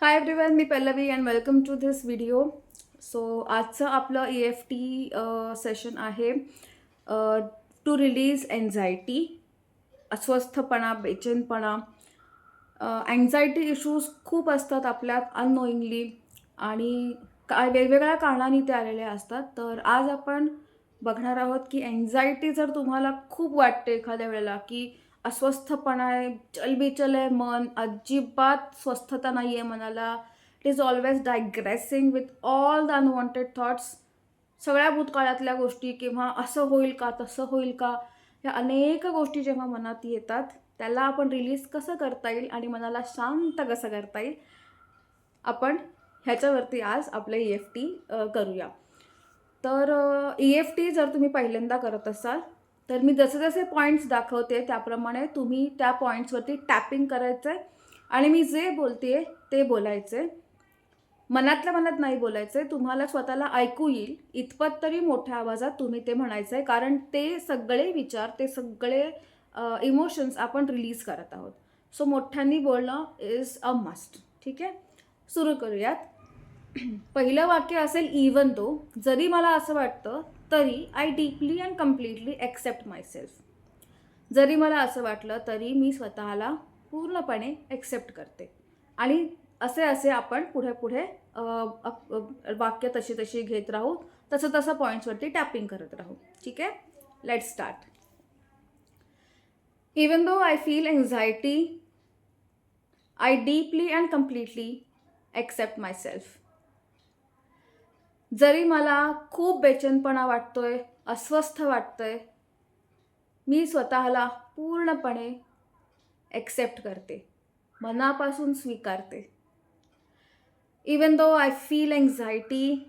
हाय everyone, मी Pallavi and welcome to this video. So आजचं आपलं EFT सेशन आहे टू रिलीज एन्झायटी, अस्वस्थपणा, बेचैनपणा. अँझायटी इश्यूज खूप असतात आपल्यात अननोईंगली आणि काय वेगवेगळ्या कारणांनी ते आलेले असतात. तर आज आपण बघणार आहोत की एन्झायटी जर तुम्हाला खूप वाटते एखाद्या वेळेला की अस्वस्थपणा आहे, चलबिचल आहे मन, अजिबात स्वस्थता नाही आहे मनाला, it is always digressing with all the unwanted thoughts, सगळ्या भूतकाळातल्या गोष्टी किंवा असं होईल का तसं होईल का, या अनेक गोष्टी जेव्हा मनात येतात त्याला आपण रिलीज कसं करता येईल आणि मनाला शांत कसं करता येईल, आपण ह्याच्यावरती आज आपलं EFT करूया. तर EFT जर तुम्ही पहिल्यांदा करत असाल तर मी जसे जसे पॉईंट्स दाखवते त्याप्रमाणे तुम्ही त्या पॉईंट्सवरती टॅपिंग करायचं आहे आणि मी जे बोलते ते बोलायचं आहे. मनातल्या मनात नाही बोलायचं आहे, तुम्हाला स्वतःला ऐकू येईल इतपत तरी मोठ्या आवाजात तुम्ही ते म्हणायचं आहे, कारण ते सगळे विचार, ते सगळे इमोशन्स आपण रिलीज करत आहोत. सो मोठ्यांनी बोलणं इज अ मस्ट. ठीक आहे, सुरू करूयात. पहिलं वाक्य असेल इवन दो, जरी मला असं वाटतं तरी I deeply and completely accept myself. जरी मला असं वाटलं तरी मी स्वतःला पूर्णपणे ॲक्सेप्ट करते. आणि असे असे आपण पुढे पुढे वाक्य तशी तशी घेत राहू, तसं तसं पॉईंट्सवरती टॅपिंग करत राहू. ठीक आहे, let start. Even though I feel anxiety, I deeply and completely accept myself. जरी मला खूप बेचैनपणा वाटतोय, अस्वस्थ वाटतंय, मी स्वतःला पूर्णपणे ॲक्सेप्ट करते, मनापासून स्वीकारते. Even though I feel anxiety,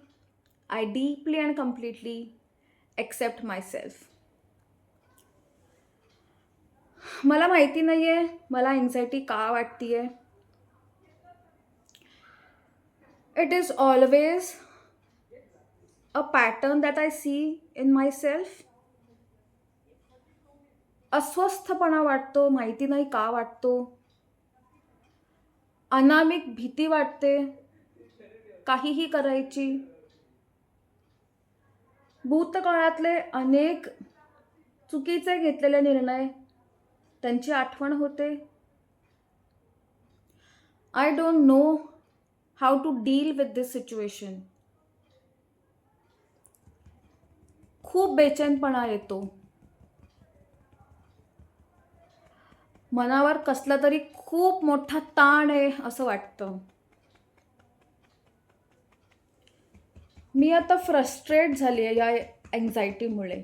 I deeply and completely accept myself. मला माहिती नाही आहे मला एन्झायटी का वाटते. It is always a pattern that I see in myself. अस्वस्थपणा वाटतो, माहिती नाही का वाटतो. अनामिक भीती वाटते काहीही करायची. भूतकाळातले अनेक चुकीचे घेतलेले निर्णय, त्यांची आठवण होते. I don't know how to deal with this situation. खूप बेचैनपणा येतो. मनावर कसला तरी खूप मोठा ताण आहे असं वाटतं. मी आता फ्रस्ट्रेट झाली आहे या एन्झायटीमुळे.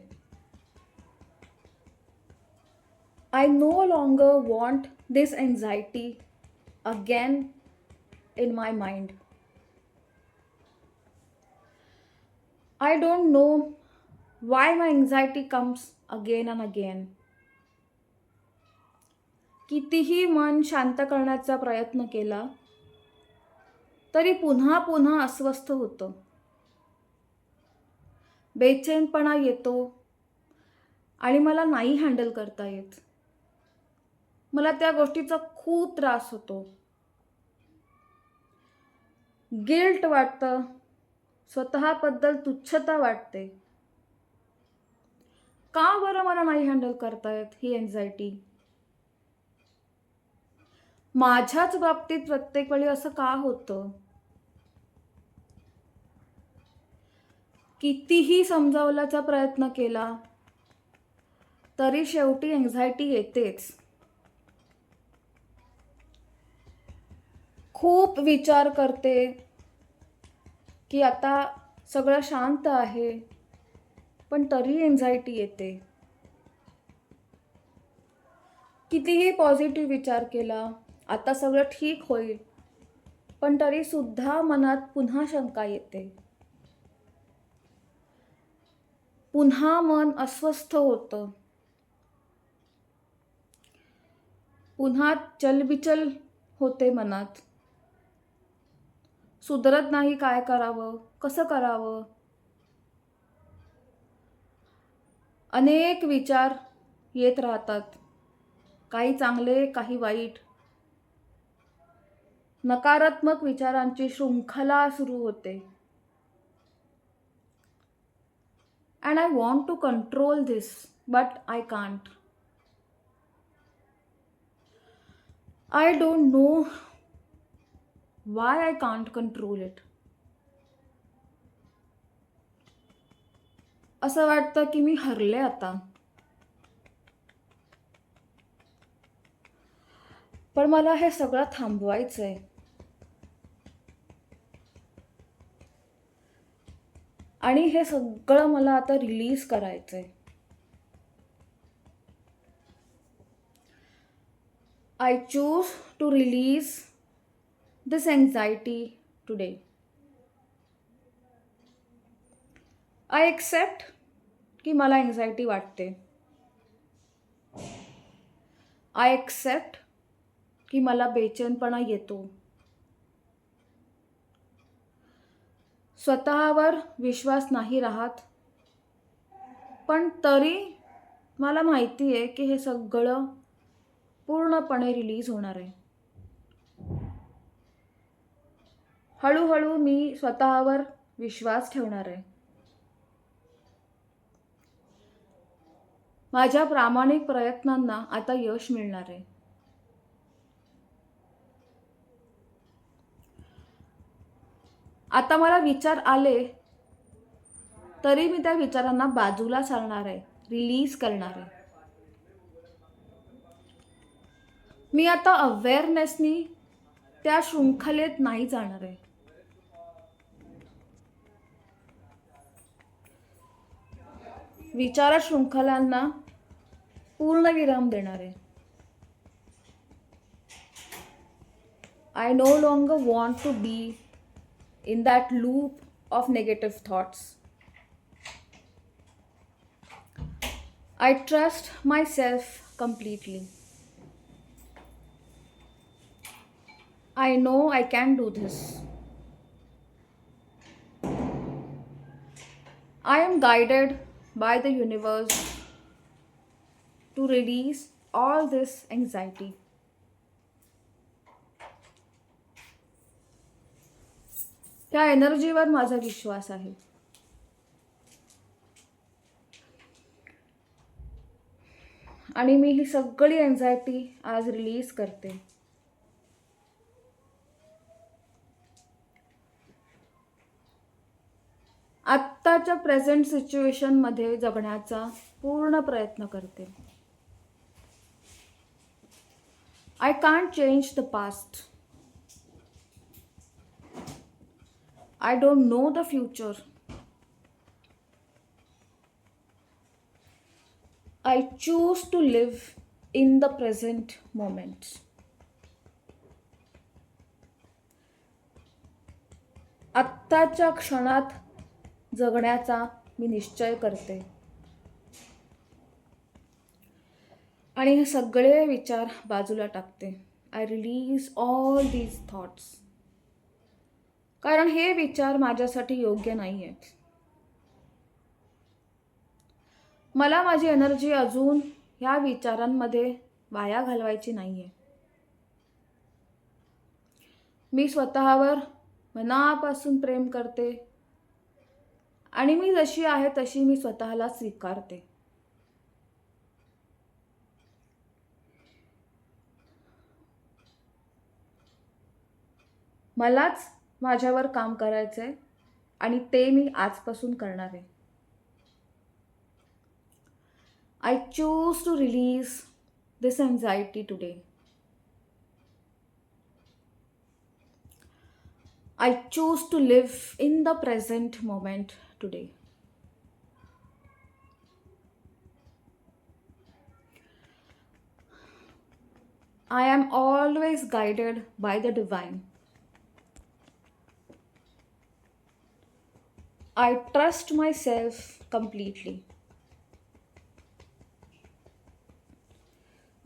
I no longer want this anxiety again in my mind. I don't know why my anxiety comes again and again. कितीही मन शांत करण्याचा प्रयत्न केला तरी पुन्हा पुन्हा अस्वस्थ होतं. बेचैनपणा येतो आणि मला नाही हँडल करता येत. मला त्या गोष्टीचा खूप त्रास होतो. गिल्ट वाटतं, स्वतःबद्दल तुच्छता वाटते. का बरं मला नाही हँडल करता येत ही एन्झायटी? माझ्याच बाबतीत प्रत्येक वेळी असं का होतं? कितीही समजावण्याचा प्रयत्न केला तरी शेवटी एन्झायटी येतेच. खूप विचार करते की आता सगळं शांत आहे, पण तरी एन्झायटी येते. कितीही पॉझिटिव्ह विचार केला, आता सगळं ठीक होईल, पण तरी सुद्धा मनात पुन्हा शंका येते. पुन्हा मन अस्वस्थ होतं. पुन्हा चलबिचल होते मनात. सुधरत नाही, काय करावं, कसं करावं. अनेक विचार येत राहतात, काही चांगले काही वाईट. नकारात्मक विचारांची शृंखला सुरू होते. And I want to control this, but I can't. I don't know why I can't control it. असं वाटतं की मी हरले आता. पण मला हे सगळं थांबवायचंय. आणि हे सगळं मला आता रिलीज करायचंय. I choose to release this anxiety today. I accept की मला anxiety वाटते. I accept की मला बेचैनपणा येतो. स्वतःवर विश्वास नाही राहत, पण तरी मला माहिती आहे की हे सगळं पूर्णपणे रिलीज होणार आहे. हळूहळू मी स्वतःवर विश्वास ठेवणार आहे. माझ्या प्रामाणिक प्रयत्नांना आता यश मिळणार आहे. आता मला विचार आले तरी मी त्या विचारांना बाजूला सारणार आहे, रिलीज करणार आहे. मी आता अवेअरनेसनी त्या शृंखलेत नाही जाणार आहे. विचार शृंखलांना पूर्ण विराम देणार आहे. I no longer want to be in that loop of negative thoughts. I trust myself completely. I know I can do this. I am guided by the universe to release all this anxiety. त्या एनर्जीवर माझा विश्वास आहे. आणि मी ही सगळी anxiety आज release करते. आत्ताच्या present सिच्युएशनमध्ये जगण्याचा पूर्ण प्रयत्न करते. I can't change the past. I don't know the future. I choose to live in the present moment. आत्ताच्या क्षणात जगण्याचा मी निश्चय करते. आणि हे सगळे विचार बाजूला टाकते. I release all these thoughts. कारण हे विचार माझ्यासाठी योग्य नाही आहेत. मला माझी एनर्जी अजून ह्या विचारांमध्ये वाया घालवायची नाही आहे. मी स्वतःवर मनापासून प्रेम करते आणि मी जशी आहे तशी मी स्वतःला स्वीकारते. मलाच माझ्यावर काम करायचं आहे आणि ते मी आजपासून करणार आहे. I choose to release this anxiety today. I choose to live in the present moment today. I am always guided by the divine. I trust myself completely.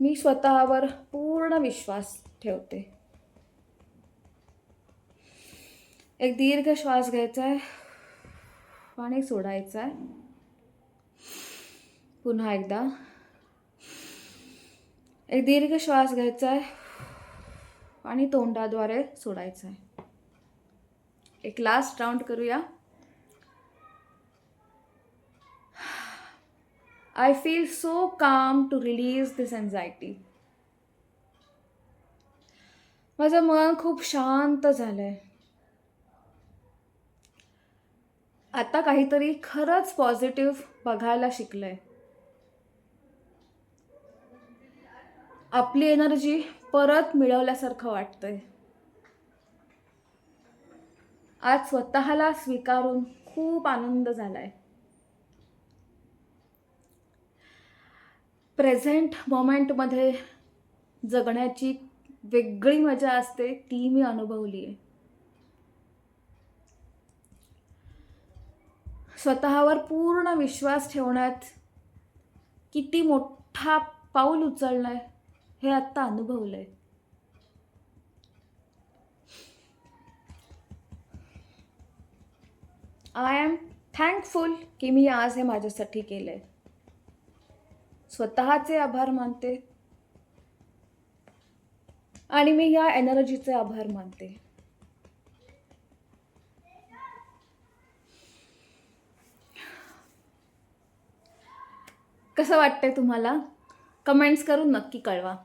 मी स्वतःवर पूर्ण विश्वास ठेवते. एक दीर्घ श्वास घ्यायचा आहे आणि सोडायचा आहे. पुन्हा एकदा एक दीर्घ श्वास घ्यायचा आहे आणि तोंडाद्वारे सोडायचं आहे. एक लास्ट राऊंड करूया. I feel so calm to release this anxiety. माझं मन खूप शांत झालंय. आता काहीतरी खरंच पॉझिटिव्ह बघायला शिकलंय. आपली एनर्जी परत मिळवल्यासारखं वाटतंय. आज स्वतःला स्वीकारून खूप आनंद झालाय. प्रेझेंट मोमेंटमध्ये जगण्याची वेगळी मजा असते, ती मी अनुभवली आहे. स्वतःवर पूर्ण विश्वास ठेवण्यात किती मोठा पाऊल उचलणं हे आत्ता अनुभवलंय. आय एम थँकफुल की मी आज हे माझ्यासाठी केलंय. स्वतःचे आभार मानते आणि मी या एनर्जीचे आभार मानते. कसं वाटतंय तुम्हाला? कमेंट्स करून नक्की कळवा.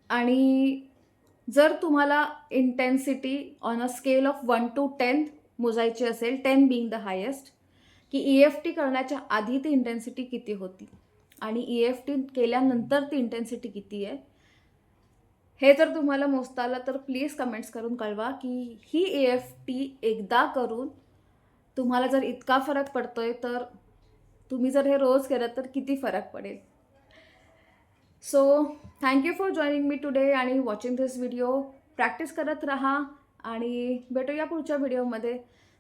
आणि जर तुम्हाला intensity on a scale of 1 to 10 मोजायची असेल, 10 बिंग द हायेस्ट, की EFT करण्याच्या आधी ती इंटेन्सिटी किती होती आणि EFT केल्यानंतर ती इंटेन्सिटी किती आहे, हे जर तुम्हाला मोजता आलं तर प्लीज कमेंट्स करून कळवा की ही EFT एकदा करून तुम्हाला जर इतका फरक पडतोय तर तुम्ही जर हे रोज केलं तर किती फरक पडेल. So thank you for joining me today आणि वॉचिंग दिस व्हिडिओ. प्रॅक्टिस करत राहा आणि भेटूया पुढच्या व्हिडिओमध्ये.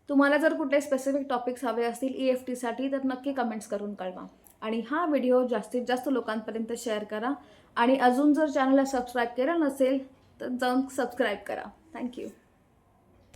तुम्हाला जर कुठले स्पेसिफिक टॉपिक्स हवे असतील EFTसाठी तर नक्की कमेंट्स करून कळवा. आणि हा व्हिडिओ जास्तीत जास्त लोकांपर्यंत शेअर करा. आणि अजून जर चॅनलला सबस्क्राईब केलं नसेल तर जाऊन सबस्क्राईब करा. थँक्यू.